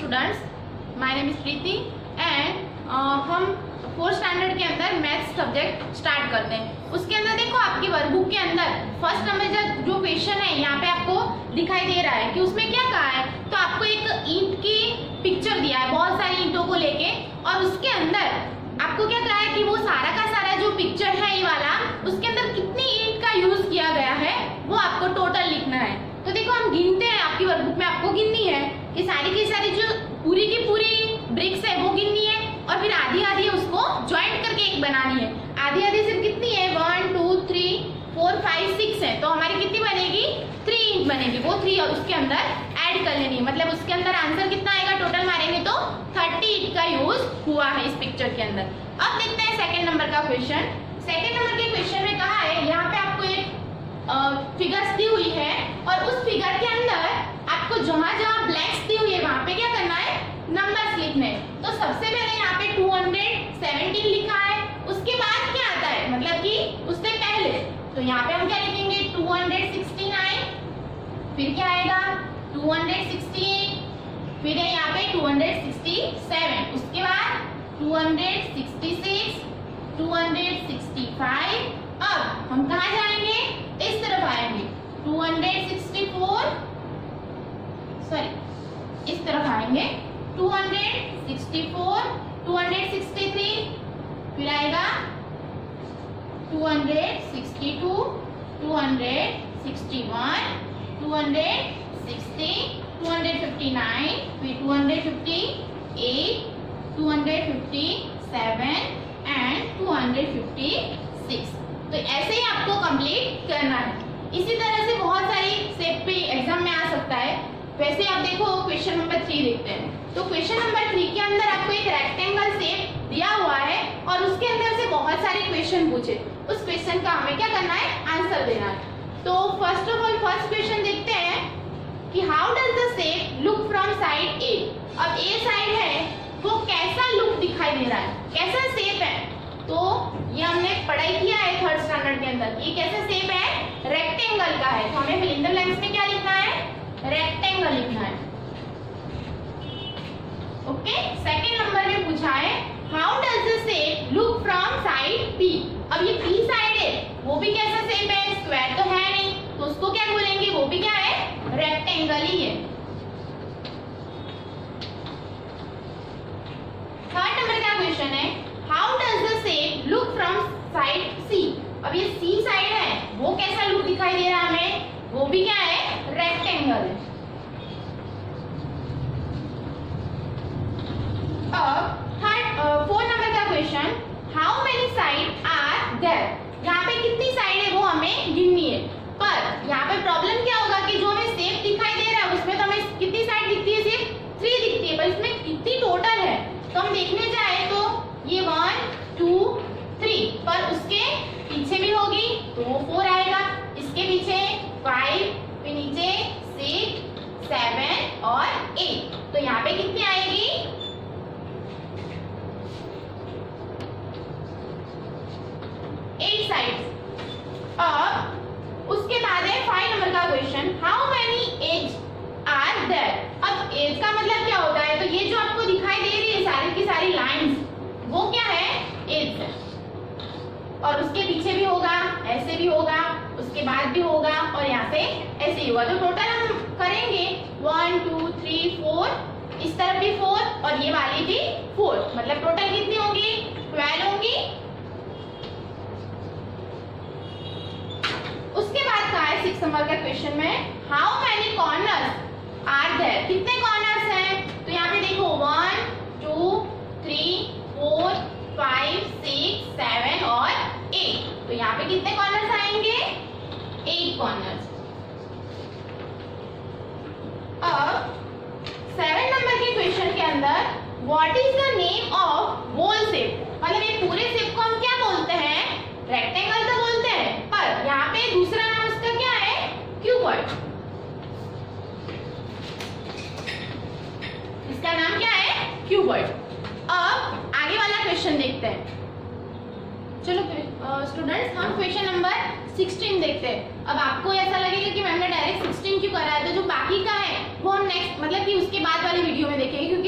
Students, my name is Preeti and हम 4th standard के अंदर मैथ्स सब्जेक्ट स्टार्ट करते हैं। उसके अंदर देखो आपकी वर्कबुक के अंदर फर्स्ट नंबर जो क्वेश्चन है यहाँ पे आपको दिखाई दे रहा है कि उसमें क्या कहा है। तो आपको एक ईंट की पिक्चर दिया है बहुत सारी ईंटों को लेके, और उसके अंदर आपको क्या कहा है कि वो सारा का सारा जो पिक्चर है ये वाला, उसके अंदर कितनी ईंट का यूज किया गया है वो आपको टोटल लिखना है। तो देखो हम गिनते हैं, आपकी वर्कबुक में आपको गिननी है कि सारी की सारी जो पूरी की पूरी ब्रिक्स है वो गिननी है, और फिर आधी आधी उसको ज्वाइंट करके एक बनानी है। आधी आधी सिर्फ कितनी है 1 2 3 4 5 6 है, तो हमारी कितनी बनेगी 3 ईंट बनेगी। वो 3 उसके अंदर ऐड कर लेनी है, मतलब उसके अंदर आंसर कितना आएगा टोटल मारेंगे तो 30 ईंट का यूज हुआ है इस पिक्चर के अंदर। अब देखते हैं सेकंड नंबर का क्वेश्चन। सेकंड नंबर के क्वेश्चन में कहा है, यहाँ पे आपको एक फिगर्स दी हुई है और उस फिगर के अंदर आपको जहां जहां ब्लैंक्स दी हुई है वहां पे क्या करना है, नंबर्स लिखने हैं। तो सबसे पहले यहाँ पे 217 लिखा है, उसके बाद क्या आता है मतलब कि उससे पहले, तो यहाँ पे हम क्या लिखेंगे 269, फिर क्या आएगा 268, फिर है यहाँ पे 267, उसके बाद 266, 265। अब हम कहाँ जाएंगे, इस तरफ आएंगे 264, सॉरी इस तरफ आएंगे 264, 263, फिर आएगा 262, 261, 260, 259, फिर 258, 257 एंड 256। तो ऐसे ही आपको कंप्लीट करना है। इसी तरह से बहुत सारी शेप पे एग्जाम में आ सकता है। वैसे आप देखो क्वेश्चन नंबर 3 देखते हैं। तो क्वेश्चन नंबर 3 के अंदर आपको एक रेक्टेंगल शेप दिया हुआ है और उसके अंदर से बहुत सारे क्वेश्चन पूछे, उस क्वेश्चन का हमें क्या करना है, आंसर देना है। तो first of all first question देखते हैं कि how does the shape look from side A. अब ए साइड है वो कैसा लुक दिखाई दे रहा है, कैसा शेप है, तो ये हमने पढ़ाई किया है 3rd स्टैंडर्ड के अंदर। ये कैसा शेप है, रेक्टेंगल का है, तो हमें फिल इन द ब्लैंक्स में क्या लिखना है, रेक्टेंगल लिखना है। ओके, सेकंड नंबर में पूछा है how does the shape look from side B. अब ये बी साइड है वो भी कैसा शेप है, स्क्वायर तो है नहीं, तो उसको क्या बोलेंगे, वो भी क्या है, रेक्टेंगल ही है। थर्ड नंबर का क्वेश्चन है how does the shape look from side C. अब ये सी साइड है वो कैसा लुक दिखाई दे रहा है हमें, वो भी क्या है, रेक्टेंगल है। अब फोर्थ नंबर का question how many side are there. यहाँ पे कितनी साइड है वो हमें गिननी है, पर यहाँ पे प्रॉब्लम क्या होगा कि जो हमें शेप दिखाई दे रहा है उसमें तो हमें कितनी साइड दिखती है, सिर्फ 3 दिखती है, पर इसमें कितनी टोटल है। तो हम देखने जाए तो ये 1 2 3, पर उसके पीछे भी होगी तो वो 4 आएगा, इसके पीछे 5, फिर नीचे 6 7 और 8, तो यहाँ पे कितनी आएगी 8 साइड्स। अब उसके बाद है 5 नंबर का question how many edge are there. अब एज का मतलब क्या होता है, तो ये जो आपको दिखाई दे रही है सारी की सारी लाइंस वो क्या है, एज है, और उसके पीछे भी होगा, ऐसे भी होगा, उसके बाद भी होगा, और यहाँ से ऐसे ही होगा। तो टोटल हम करेंगे 1 2 3 4, इस तरफ भी 4 और ये वाली भी 4, मतलब टोटल कितनी होंगी 12 होंगी। उसके बाद का है 6 नंबर का क्वेश्चन में how many corners are there. कितने कॉर्नर्स हैं, तो यहाँ पे देखो 1 2 3 4 5 6 7 और 8, तो यहाँ पे कितने कॉर्नर्स आएंगे, 8 कॉर्नर्स। अब 7 नंबर के क्वेश्चन के अंदर what is the name of whole shape. मतलब ये पूरे शेप को हम क्या बोलते हैं, रेक्टेंगल तो बोलते हैं, पर यहाँ पे दूसरा नाम उसका क्या है, क्यूबॉइड। इसका नाम क्या है, क्यूबॉइड। अब आगे वाला क्वेश्चन देखते हैं। चलो स्टूडेंट्स हम क्वेश्चन नंबर 16 देखते हैं। अब आपको ऐसा क्योंकि मैम ने डायरेक्ट 16 क्यों करा है, तो जो बाकी का है वो हम नेक्स्ट मतलब कि उसके बाद वाली वीडियो में देखेंगे, क्योंकि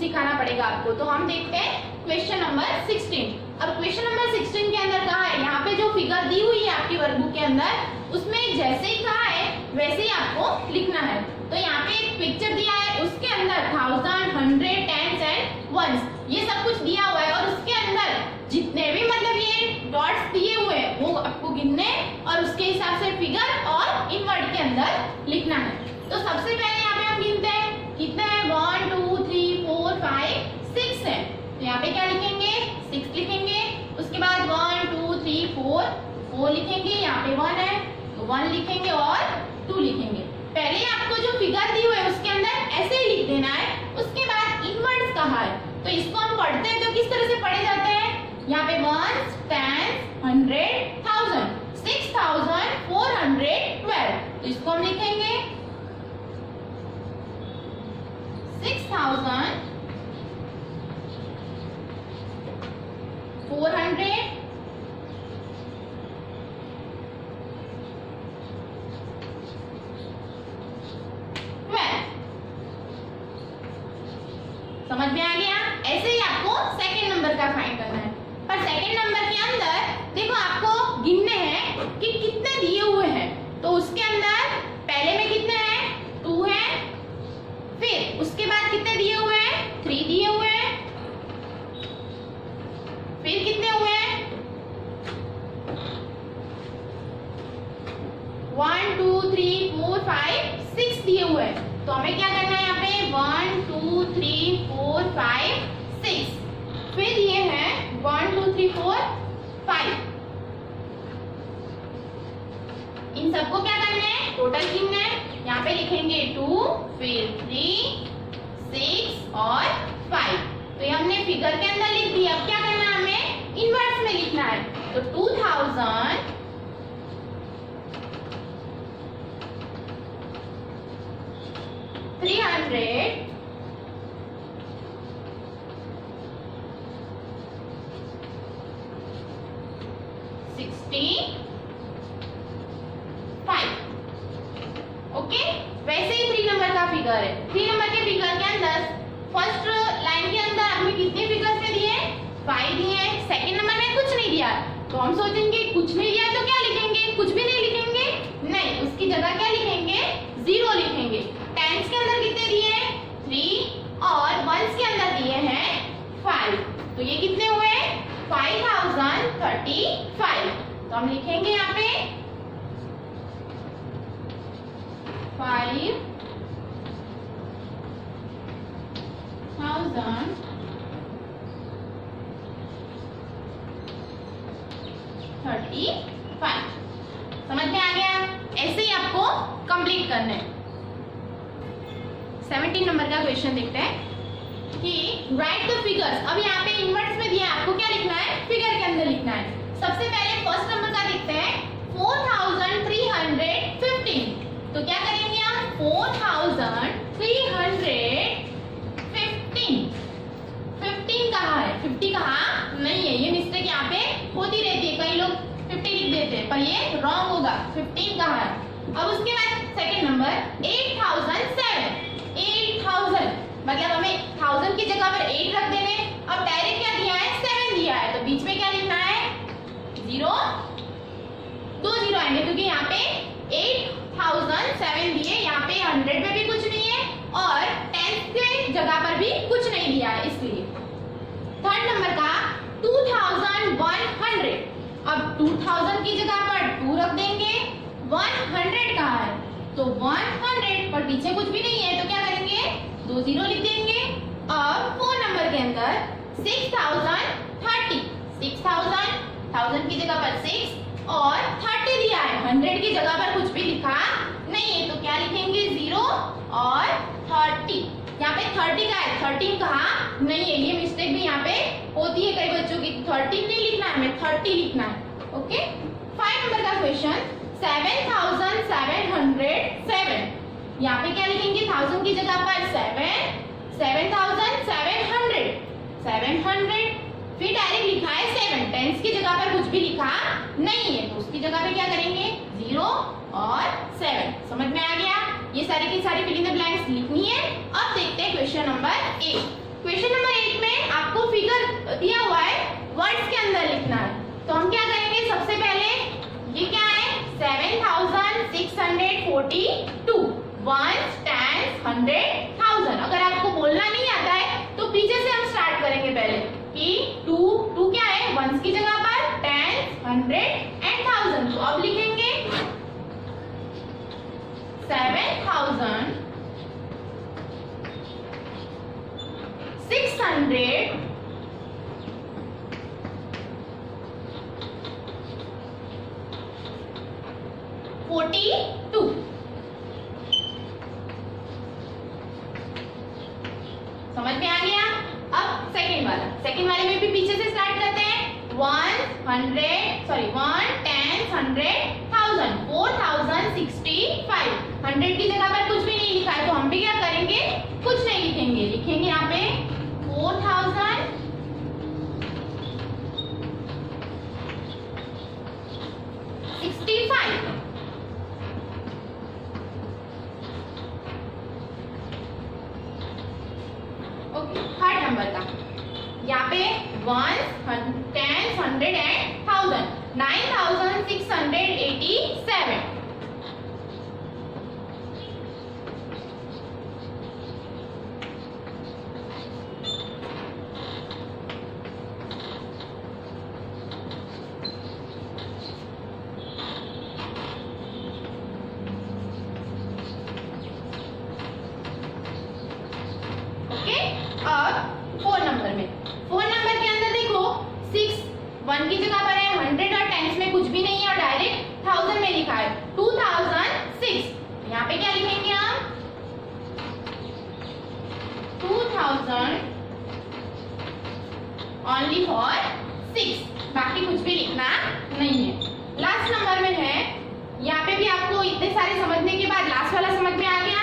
सिखाना पड़ेगा आपको। तो हम देखते हैं क्वेश्चन नंबर 16। अब क्वेश्चन नंबर 16 के अंदर कहा है, यहाँ पे जो फिगर दी हुई है आपकी वर्कबुक के अंदर, उसमें जैसे ही कहा है वैसे ही आपको लिखना है। तो यहाँ पे एक पिक्चर दिया है, उसके अंदर 1000, 100, टेंस एंड वंस ये सब कुछ दिया हुआ है, और उसके अंदर जितने भी मतलब ये डॉट्स दिए हुए हैं वो आपको गिनने और उसके हिसाब से फिगर और इन वर्ड के अंदर लिखना है। तो सबसे पहले यहाँ पे हम गिनते हैं कितने हैं, 1 2 3 4 5 6 है। तो यहाँ पे क्या लिखेंगे, 6 लिखेंगे। उसके बाद 1 2 3 4 लिखेंगे, यहाँ पे 1 है तो 1 लिखेंगे और 2 लिखेंगे। पहले आपको जो फिगर दी हुई है उसके अंदर ऐसे ही लिख देना है। उसके बाद इनवर्ड्स कहा है, तो इसको हम पढ़ते हैं तो किस तरह से पढ़े जाते हैं, यहाँ पे 1 10 100 1000 6412। तो इसको हम लिखेंगे 6412 समझ में आ गया। ऐसे ही आपको सेकंड नंबर का फाइंड करना है। पर सेकंड नंबर के अंदर देखो आपको गिनने हैं कि कितने दिए हुए हैं। तो उसके अंदर पहले में कितने हैं, 2 है, फिर उसके बाद कितने दिए हुए हैं, 3 दिए हुए हैं, फिर कितने हुए हैं, 1 2 3 4 5 6 दिए हुए हैं। तो हमें क्या करना है, यहाँ पे 1 2 3 4 5 6, फिर ये है 1 2 3 4 5। इन सबको क्या करना है, टोटल गिनना है। यहाँ पे लिखेंगे 2, फिर 3 6 और 5। तो ये हमने फिगर के अंदर लिख दिया। अब क्या करना है, हमें इनवर्स में लिखना है। तो 2000 300 65। ओके, वैसे ही 3 नंबर का फिगर है। 3 नंबर के फिगर के अंदर फर्स्ट लाइन के अंदर आपने कितने फिगर से दिए, 5 दिए। सेकंड नंबर में कुछ नहीं दिया, तो हम सोचेंगे कुछ नहीं दिया तो क्या लिखेंगे, कुछ भी नहीं लिखेंगे, नहीं, उसकी जगह क्या लिखेंगे, 0 लिखेंगे। टेंस के अंदर कितने दिए हैं, 3, और वंस के अंदर दिए हैं 5। तो ये कितने हुए, 5035। तो हम लिखेंगे यहाँ पे 5035। समझ में आ गया। ऐसे ही आपको कंप्लीट करना है। 17 नंबर का क्वेश्चन देखते हैं कि राइट द फिगर्स। अब यहाँ पे इनवर्ट्स में दिया, आपको क्या लिखना है, फिगर के अंदर लिखना है। सबसे पहले फर्स्ट नंबर का देखते हैं 4315। तो क्या करेंगे हम, 4315 15 कहाँ है, 50 कहाँ नहीं है। ये मिस्टेक यहाँ पे होती रहती है, कई लोग 50 लिख देते हैं, पर ये रॉन्ग होगा। 15 कहाँ है। अब उसके बाद सेकंड नंबर 8007। 8000 मतलब हमें 1000 की जगह पर 8 रख देने। अब डायरेक्ट क्या दिया है, 7 दिया है, तो बीच में क्या लिखना है, 0, 2 0 आएंगे, क्योंकि यहाँ पे 8007 दिए, यहाँ पे 100 में भी कुछ नहीं है और 10 के जगह पर भी कुछ नहीं दिया है, इसलिए। थर्ड नंबर का 2100। अब 2000 की जगह पर 2 रख देंगे। 100 कहाँ है, तो 100 पर पीछे कुछ भी नहीं है, तो क्या करेंगे, 2 0 लिख देंगे। अब 4 नंबर के अंदर 6030। 6000 की जगह पर 6 और 30 दिया है, 100 की जगह पर कुछ भी लिखा नहीं है, तो क्या लिखेंगे, 0 और 30। यहाँ पे 30 का है, 13 कहाँ नहीं है। ये मिस्टेक भी यहाँ पे होती है कई बच्चों की, 13 नहीं लिखना है, हमें 30 लिखना है। ओके, 5 नंबर का क्वेश्चन 7707। यहाँ पे क्या लिखेंगे, 1000 की जगह पर 700। फिर डायरेक्ट लिखा है 7, टेंस की जगह पर कुछ भी लिखा नहीं है, तो उसकी जगह पे क्या करेंगे, 0 और 7। समझ में आ गया। ये सारी की सारी फिल इन द ब्लैंक्स लिखनी है। अब देखते हैं क्वेश्चन नंबर 8। क्वेश्चन नंबर 8 में आपको फिगर दिया हुआ है, वर्ड्स के अंदर लिखना है। तो हम क्या करेंगे, सबसे पहले ये क्या है 7642 वंस, टेंस, 100,000। अगर आपको बोलना नहीं आता है तो पीछे से हम स्टार्ट करेंगे पहले कि टू क्या है वंस की जगह पर, टेंस, 100 एंड 1000। तो अब लिखेंगे 7642 समझ में आ गया। अब सेकंड वाले में भी पीछे से स्टार्ट करते हैं। 1 10 100 1000 4065। 100 की जगह पर कुछ भी नहीं लिखा है तो हम भी क्या करेंगे, कुछ नहीं लिखेंगे, लिखेंगे यहाँ पे 4065। ओके, थर्ड नंबर का यहाँ पे 1 10 100 एंड 1000 9687। अब 4 नंबर के अंदर देखो 6 1 की जगह पर है, 100 और टेंस में कुछ भी नहीं है और डायरेक्ट 1000 में लिखा है 2006। यहाँ पे क्या लिखेंगे हम 2000 ओनली फॉर 6, बाकी कुछ भी लिखना नहीं है। लास्ट नंबर में है, यहाँ पे भी आपको इतने सारे समझने के बाद लास्ट वाला समझ में आ गया।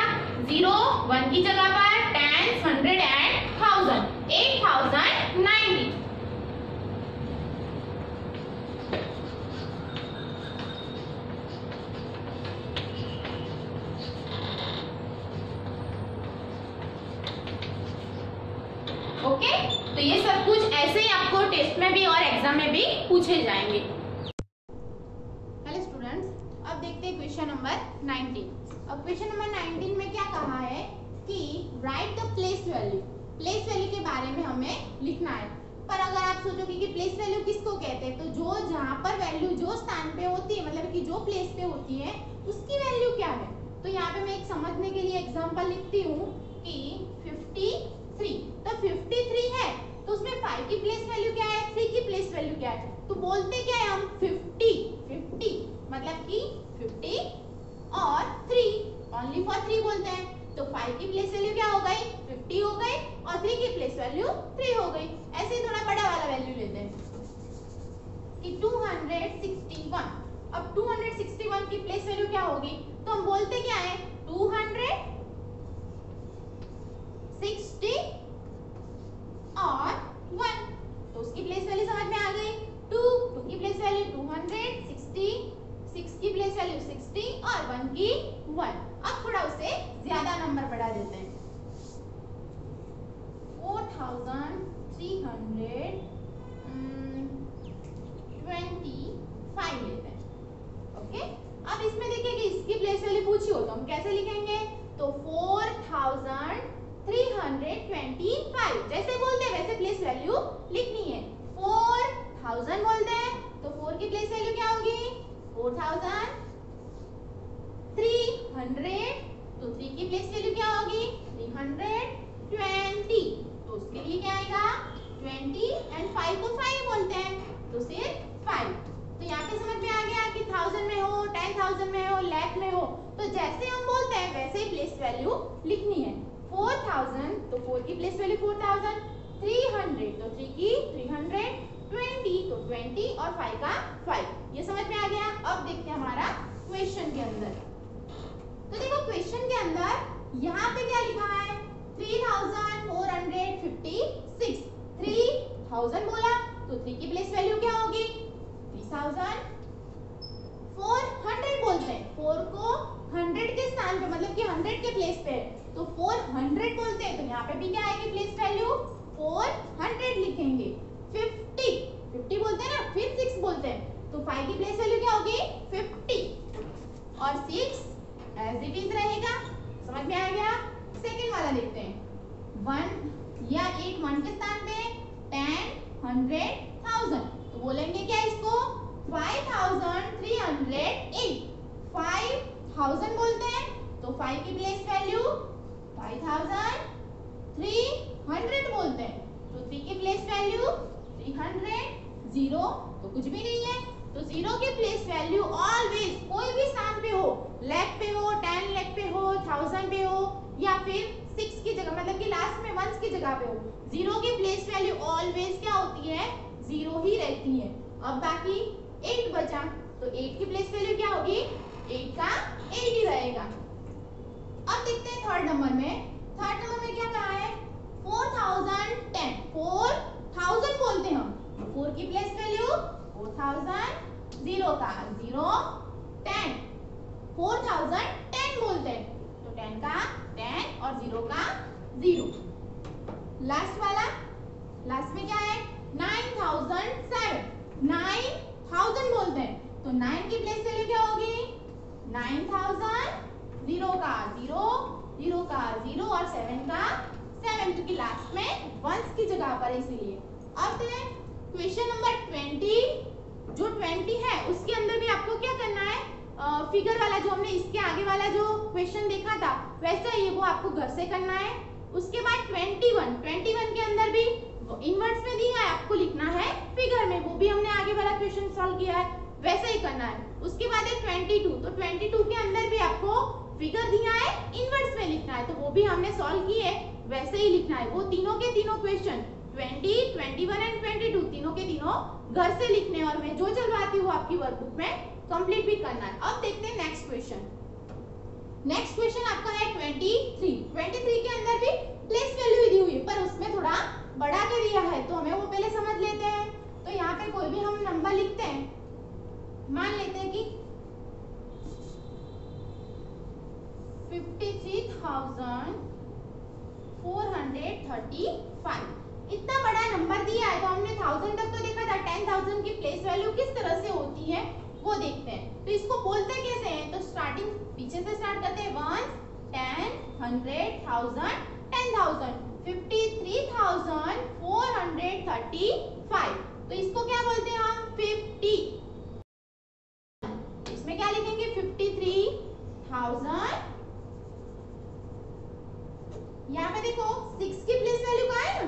0 1 की जगह पर, टेंस, 100 एंड 1000 8090। ओके, तो ये सब कुछ ऐसे ही आपको टेस्ट में भी और एग्जाम में भी पूछे जाएंगे। हेलो स्टूडेंट्स, अब देखते हैं क्वेश्चन नंबर 19। अब क्वेश्चन नंबर 19 में क्या कहा है कि राइट द प्लेस वैल्यू के बारे में हमें लिखना है। पर अगर आप सोचोगे कि प्लेस वैल्यू किसको कहते हैं, तो जो जहां पर वैल्यू जो स्थान पे होती है, मतलब कि जो प्लेस पे होती है उसकी वैल्यू क्या है। तो यहाँ पे मैं एक समझने के लिए एग्जांपल लिखती हूँ कि 53, तो 53 है तो उसमें 5 की प्लेस वैल्यू क्या है, 3 की प्लेस वैल्यू क्या है। तो बोलते क्या है हम 50 मतलब कि 50 और 3 ओनली फॉर 3 बोलते हैं। तो 5 की प्लेस वैल्यू क्या हो गई 50 हो गई और 3 की प्लेस वैल्यू 3 हो गई। ऐसे ही थोड़ा बड़ा वाला वैल्यू लेते हैं कि 261। अब 261 की प्लेस वैल्यू क्या होगी, तो हम बोलते क्या है 260 और 1, तो उसकी प्लेस वैल्यू समझ में आ गई। 2 की प्लेस वैल्यू 260, 6 की प्लेस वैल्यू 60 और 1 की 1। अब थोड़ा उसे ज्यादा नंबर बढ़ा देते हैं 4325 लेते हैं। ओके, अब इसमें देखिए कि इसकी प्लेस वैल्यू पूछी हो तो हम कैसे लिखेंगे, तो 4325 जैसे बोलते हैं वैसे प्लेस वैल्यू लिखनी है। 4000 बोलते हैं तो 4 की प्लेस वैल्यू क्या होगी 4000। 300 तो 3 की प्लेस वैल्यू क्या होगी 320, तो उसके लिए क्या आएगा 20 एंड 5 को 5 बोलते हैं तो सिर्फ 5। तो यहाँ पे समझ में आ गया कि 1000 में हो, 10,000 में हो, लाख में हो, तो जैसे हम बोलते हैं वैसे ही प्लेस वैल्यू लिखनी है। 4000 तो 4 की प्लेस वैल्यू 4000, 300 तो 3 की 300, 20 तो 20 और 5 का 5। ये समझ में आ गया। अब देखते हैं हमारा क्वेश्चन के अंदर। तो देखो क्वेश्चन के अंदर यहाँ पे क्या लिखा है 3456। 3000 बोला तो 3 की प्लेस वैल्यू क्या होगी 3000। 400 बोलते हैं, 4 को 100 के स्थान पे मतलब कि 100 के प्लेस पे है तो 400 बोलते हैं, तो यहाँ पे भी क्या आएगी प्लेस वैल्यू 400 लिखेंगे। 50 बोलते हैं ना, फिर 6 बोलते हैं तो 5 की प्लेस वैल्यू क्या होगी 50 और 6 एज इट इज रहेगा। समझ में आ गया। सेकंड वाला देखते हैं। 1 या 8 1 के स्थान पे 10 100 1000 तो बोलेंगे क्या इसको 5308। 5000 बोलते हैं तो 5 की प्लेस वैल्यू 5300 बोलते हैं तो 3 की प्लेस वैल्यू 300। 0 तो कुछ भी नहीं है तो 0 की प्लेस वैल्यू ऑलवेज कोई भी स्थान पे हो, लाख पे हो, 10 लाख पे हो, 1000 पे हो या फिर 6 की जगह मतलब कि लास्ट में 1 की जगह पे हो, 0 की प्लेस वैल्यू ऑलवेज क्या होती है 0 ही रहती है। अब बाकी 8 बचा तो 8 की प्लेस वैल्यू क्या होगी 8 का 8 ही रहेगा। अब देखते हैं थर्ड नंबर में। थर्ड नंबर में क्या कहा है 4010 4000 बोलते हैं हम, 4 की प्लेस वैल्यू 4000, 0 का 0 10 4010 बोलते हैं तो 10 का 10 और 0 का 0। लास्ट वाला, लास्ट में क्या है 9007 9000 बोलते हैं तो 9 की प्लेस वैल्यू क्या होगी 9000, 0 का 0, 0 का 0 और 7 का 7 क्योंकि लास्ट में 1 की जगह पर इसीलिए। अब क्वेश्चन नंबर 20 जो 20 है उसके अंदर भी आपको क्या करना है फिगर वाला जो हमने इसके आगे वाला जो क्वेश्चन देखा था वैसा ही वो आपको घर से करना है। उसके बाद 21 के अंदर भी इनवर्ट्स में दिया है आपको लिखना है फिगर में, वो भी हमने आगे वाला क्वेश्चन सॉल्व किया है वैसे ही करना है। उसके बाद है 22 तो 22 के अंदर भी आपको फिगर दिया है इनवर्ट्स में लिखना है तो वो भी हमने सॉल्व किए वैसे ही लिखना है। वो तीनों के तीनों क्वेश्चन 20, 21 एंड 22 तीनों के तीनों घर से लिखने और मैं जो चलवाती हूँ आपकी वर्कबुक में कंप्लीट भी करना है। अब देखते हैं नेक्स्ट क्वेश्चन। नेक्स्ट क्वेश्चन आपका है 23 के अंदर भी प्लेस वैल्यू दी हुई है पर उसमें थोड़ा बढ़ा के दिया है तो हमें वो पहले समझ लेते हैं। तो यहाँ पे कोई भी हम नंबर लिखते हैं, मान लेते हैं कि 53,435 इतना बड़ा नंबर दिया है तो हमने 1000 तक तो देखा था, 10,000 की प्लेस वैल्यू किस तरह से होती है वो देखते हैं। तो इसको बोलते कैसे हैं तो स्टार्टिंग पीछे से स्टार्ट करते हैं 1 10 100 1000 10,000 53,435 तो इसको क्या बोलते हैं हम 50। इसमें क्या लिखेंगे 53,000। यहाँ पे देखो 6 की प्लेस वैल्यू क्या है ना,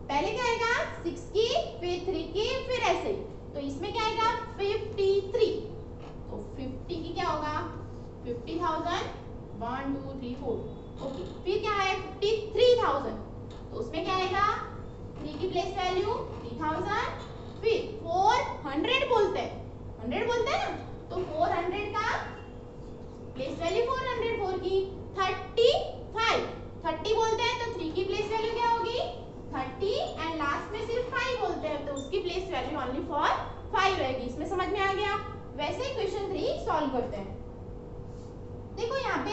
पहले क्या आएगा 6 की फिर 3 की फिर ऐसे, तो इसमें क्या आएगा 53 तो 50 की क्या होगा 50,000 1 2 3 4 ओके। फिर क्या है 53,000 तो उसमें क्या आएगा 3 की प्लेस वैल्यू 3000 फिर 400 बोलते हैं 100 बोलते हैं ना तो 400 का प्लेस वैल्यू 400 4 की 30 बोलते हैं तो 3 की प्लेस वैल्यू क्या होगी 30 एंड लास्ट में सिर्फ 5 बोलते हैं तो उसकी प्लेस वैल्यू ओनली फॉर 5 रहेगी। इसमें समझ में आ गया। वैसे ही क्वेश्चन 3 सॉल्व करते हैं। देखो यहाँ पे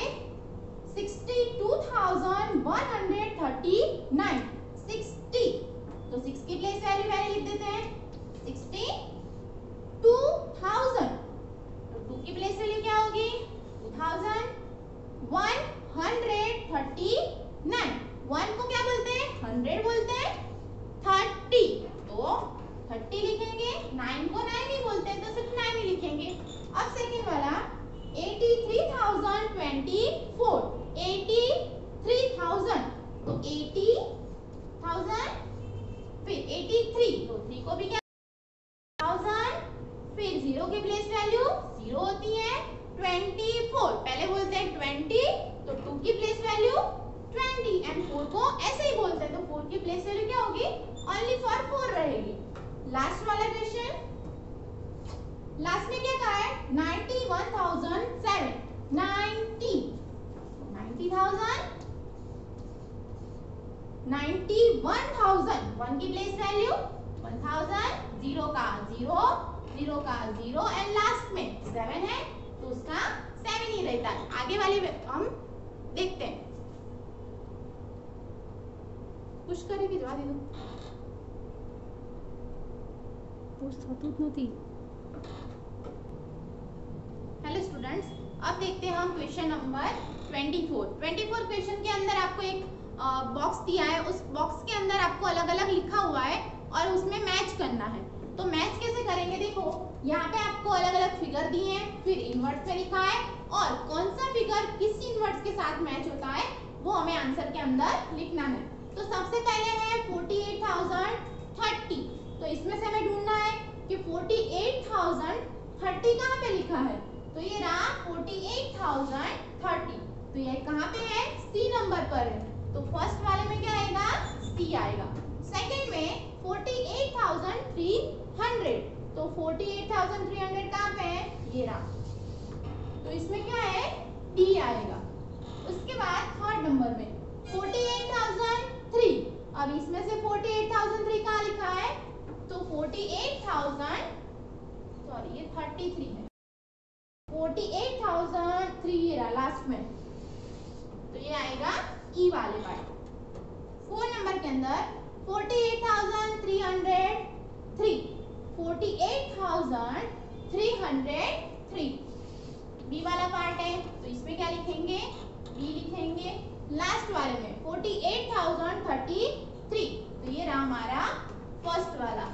62,139 60 तो 6 की प्लेस वैल्यू पहले लिख देते हैं 62,000 तो 2 की प्लेस वैल्यू क्या होगी 2000 139 1 को क्या बोलते हैं 100 बोलते हैं 30 तो 30 लिखेंगे 9 को 9 ही बोलते हैं तो सिर्फ 9 ही लिखेंगे। अब सेकंड वाला 83,024 83,000 तो 80,000 फिर 83 तो 3 को भी क्या 1000 फिर 0 की प्लेस वैल्यू 0 होती है 24 पहले बोलते हैं 20 तो 2 की प्लेस वैल्यू 20 एंड 4 को ऐसे ही बोलते हैं तो 4 की प्लेस वैल्यू क्या होगी ओनली फॉर 4 रहेगी। लास्ट वाला क्वेश्चन, लास्ट में क्या कहा है 91,007 90,000 91,000 1 की प्लेस वैल्यू 1000 0 का 0 0 का 0 एंड लास्ट में 7 है तो उसका 7 ही रहता है। आगे वाले हम देखते हैं। पुश करेगी जवा दे दो। पुश थતું જ નથી। हेलो स्टूडेंट्स, अब देखते हैं हम क्वेश्चन नंबर 24 क्वेश्चन के अंदर आपको एक बॉक्स दिया है। उस बॉक्स के अंदर आपको अलग अलग लिखा हुआ है और उसमें मैच करना है। तो मैच कैसे करेंगे, देखो यहाँ पे आपको अलग अलग फिगर दिए हैं, फिर इनवर्स में लिखा है और कौन सा फिगर किस इनवर्स के साथ मैच होता है वो हमें आंसर के अंदर लिखना है। तो सबसे पहले है 48,030। तो इसमें से हमें ढूंढना है कि 48,030 कहाँ पे लिखा है। तो ये रहा 48,030। तो ये कहाँ पे है, सी नंबर पर है। तो फर्स्ट वाले में क्या आएगा, सी आएगा। सेकंड में 48,300। तो 48,300 कहाँ पे है, ये रहा। तो इसमें क्या है, डी आएगा। उसके बाद थर्ड नंबर में 48,003। अब इसमें से 48,003 कहाँ लिखा है, तो 48,000 सॉरी ये 33 है। 48,003 ये रहा लास्ट में। तो ये आएगा ई वाले पार्ट। 4 नंबर के अंदर 48,303 48,303 बी वाला पार्ट है। तो इसमें क्या लिखेंगे, बी लिखेंगे। लास्ट वाले में 48,033। तो ये रहा हमारा फर्स्ट वाला।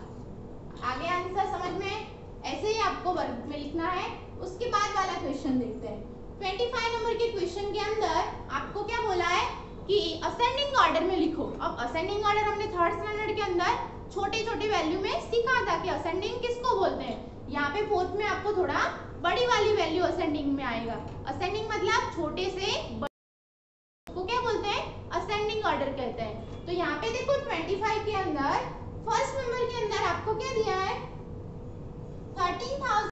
आगे आंसर समझ में, ऐसे ही आपको वर्ग में लिखना है। उसके बाद वाला क्वेश्चन देखते हैं। 25 नंबर के क्वेश्चन के अंदर आपको क्या बोला है कि असेंडिंग ऑर्डर में लिखो। अब असेंडिंग ऑर्डर हमने थर्ड स्टैंडर्ड के अंदर छोटे छोटे वैल्यू में सीखा था कि असेंडिंग किसको बोलते हैं। यहाँ पे फोर्थ में आपको थोड़ा बड़ी वाली वैल्यू असेंडिंग में आएगा। असेंडिंग मतलब छोटे से को क्या बोलते हैं, असेंडिंग ऑर्डर कहते हैं। तो यहाँ पे देखो 25 के अंदर फर्स्ट नंबर के अंदर आपको क्या दिया है, 13,000